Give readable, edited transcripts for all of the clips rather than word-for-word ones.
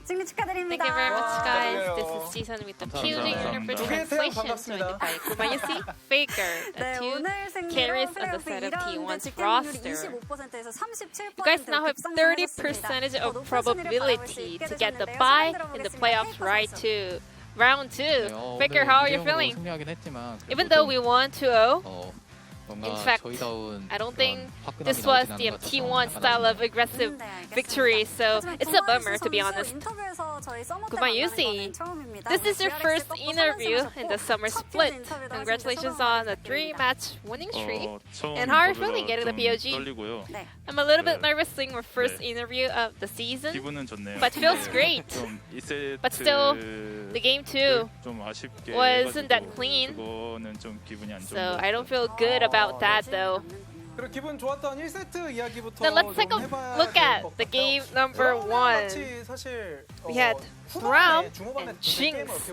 승리 축하드립니다. Thank you very much, guys. This is season with the POG interpret translation joined by Gumayushi, Faker, the two carries on the side of T1's roster. You guys now have 30% of probability to get the bye in the playoffs right to round 2. Faker, how are you feeling? Even though we won 2-0, in fact, I don't think this was the T1 style of aggressive victory, so it's a bummer, to be honest. Gumayushi, this is your first interview in the summer split. Congratulations on a 3-match winning streak. And how are you feeling getting the POG? I'm a little bit nervous seeing my first interview of the season, but feels great. But still, the game 2 wasn't that clean, so I don't feel good about that though. Now let's take a look at the game number 1. We had Braum and Jinx,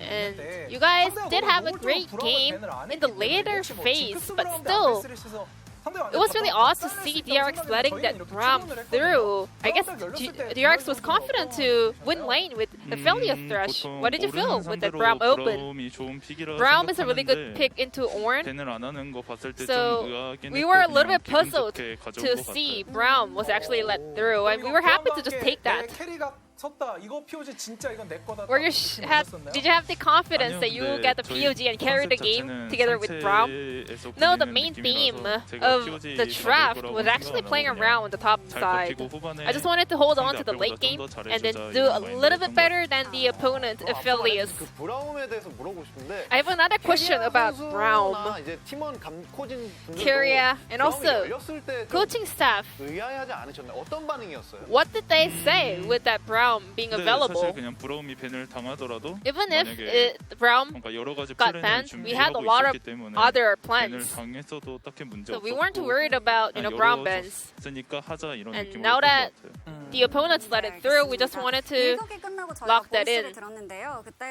and you guys did have a great game in the later phase, but still, it was really odd to see DRX letting that Braum through. I guess DRX was confident to win lane with Ophelia Thresh. What did you feel with that Braum open? Braum is a really good pick into Ornn, so we were a little bit puzzled to see Braum was actually let through, and we were happy to just take that. Did you have the confidence that you will get the POG and carry the game together with Braum? No, the main theme of the draft was actually playing around the top side. I just wanted to hold on to the late game and then do a little bit better than the opponent, Aphelios. I have another question about Braum. Kyria and also coaching staff. What did they say with that Braum being available? Even if Braum got banned, we had a lot of other plans. So we weren't too worried about Braum bans. And now that the opponents let it through, we just wanted to lock that in.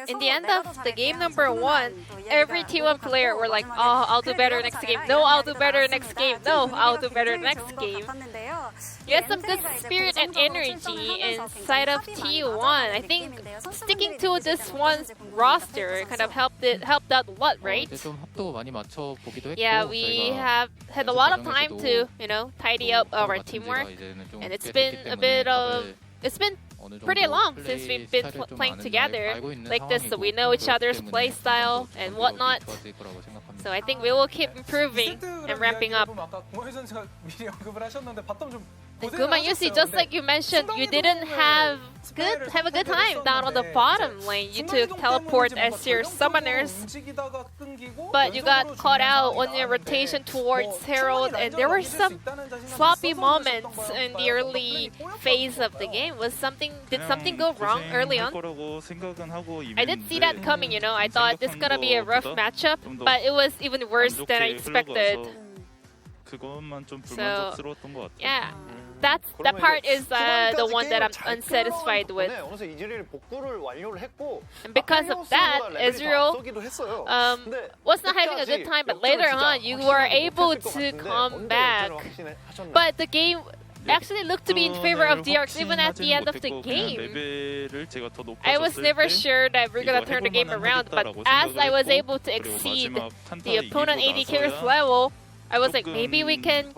In the end of the game number 1, every T1 player were like, oh, I'll do better next game. No, I'll do better next game. No, I'll do better next game. You had some good spirit and energy inside of T1. I think sticking to this one roster kind of helped out a lot, right? Yeah, we have had a lot of time to, tidy up our teamwork, and it's been pretty long since we've been playing together like this, so we know each other's play style and whatnot. So I think we will keep improving and ramping up. And Gumayushi, just like you mentioned, you didn't have a good time down on the bottom lane. You took teleport as your summoners, but you got caught out on your rotation towards Herald, and there were some sloppy moments in the early phase of the game. Did something go wrong early on? I did see that coming, I thought this is gonna be a rough matchup, but it was even worse than I expected. So, yeah. That part is the one that I'm unsatisfied with. And because of that, Ezreal was not having a good time, but later on you were able to come back. But the game actually looked to be in favor of DRX even at the end of the game. I was never sure that we're gonna turn the game around, but as I was able to exceed the opponent AD carries level, I was like, maybe we can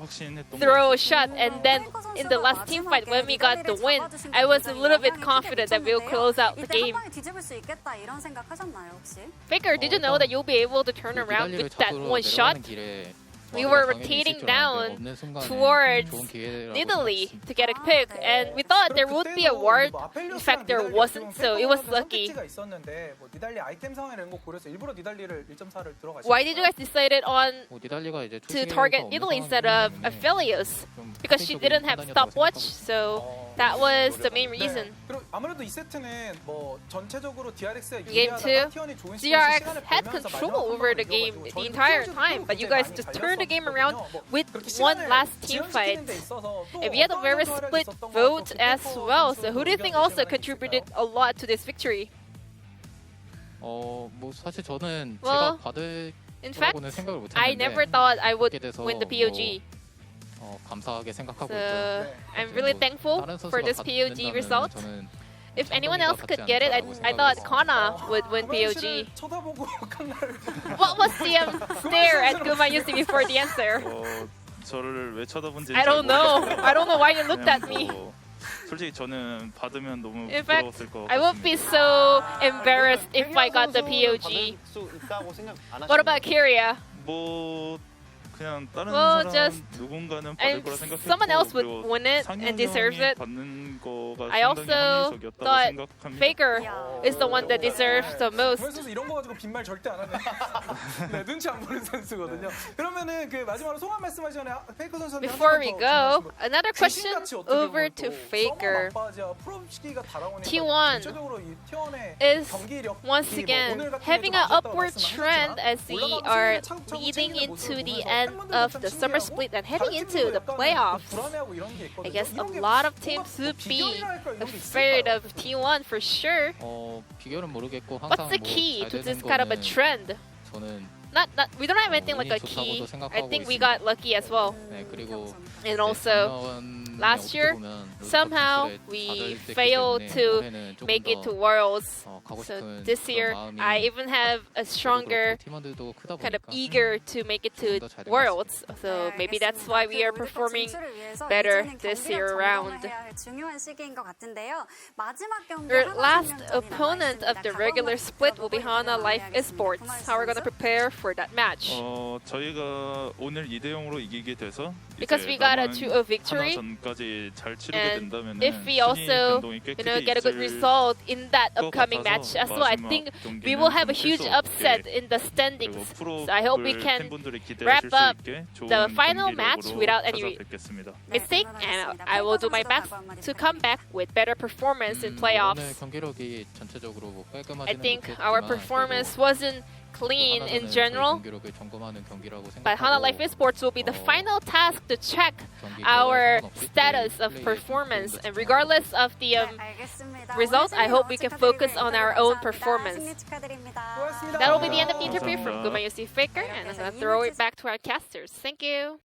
throw a shot, and then in the last team fight when we got the win, I was a little bit confident that we'll close out the game. Faker, did you know that you'll be able to turn around with that one shot? We were rotating down towards Nidalee to get a pick, and we thought there would be a ward. In fact, there wasn't, so it was lucky. Why did you guys decide on to target Nidalee instead of Aphelios? Because she didn't have stopwatch, so that was the main reason. Game 2, DRX had control over the game the entire time, but you guys just turned the game around with one last team fight. And we had a very split vote as well, so who do you think also contributed a lot to this victory? Well, in fact, I never thought I would win the POG. 감사하게 생각하고 So 있고요. I'm really thankful 다른 for 선수가 this POG result. 저는 If anyone else could get it, I thought Kana would win POG. 쳐다보고 칸나를 What was the stare at Gumayushi before the answer? 저를 왜 쳐다본지 I don't know. I don't know why you looked at me. 솔직히 저는 받으면 너무 In fact, 부러웠을 것 I would be so embarrassed if I got the POG. What about Kyria? 뭐 그냥 다른 Well, 사람 just 누군가는 받을 거라 생각했고 someone else would 그리고 win it and deserves it. 받는 거가 I also 상당히 합리적이었다고 thought 생각합니다. Faker is the one that deserves the most. 선수 이런 거 가지고 빈말 절대 안 하네. 네, 눈치 안 보는 선수거든요. 그러면은 그 마지막으로 소감 말씀하시기 전에 페이커 선수한테 Before we go, another question over to Faker. T1 is once again having an upward trend as we are leading into the end of the summer split and heading into the playoffs. I guess a lot of teams would be afraid of T1 for sure. 비결은 모르겠고 항상 What's the key to this kind of a trend? 저는 We don't have anything like a key. I think we got lucky as well. 그리고 And also, last year, somehow we failed to make it to Worlds. So this year, I even have a stronger kind of eager to make it to Worlds. So maybe that's why we are performing better this year around. Our last opponent of the regular split will be Hana Life Esports. How we're going to prepare for that match? 저희가 오늘 2대0으로 이기게 돼서 Because we got a 2-0 victory. 전까지 잘 치르게 And 된다면 if we also, get a good result in that upcoming match as well, I think we will have a huge upset in the standings. So I hope we can wrap up the final match without any mistake, and I will do my best to come back with better performance in playoffs. I think our performance wasn't clean in general, but Hana Life Esports will be the final task to check our status of performance. And regardless of the result, I hope we can focus on our own performance. That will be the end of the interview from Gumayushi Faker, and I'm going to throw it back to our casters. Thank you.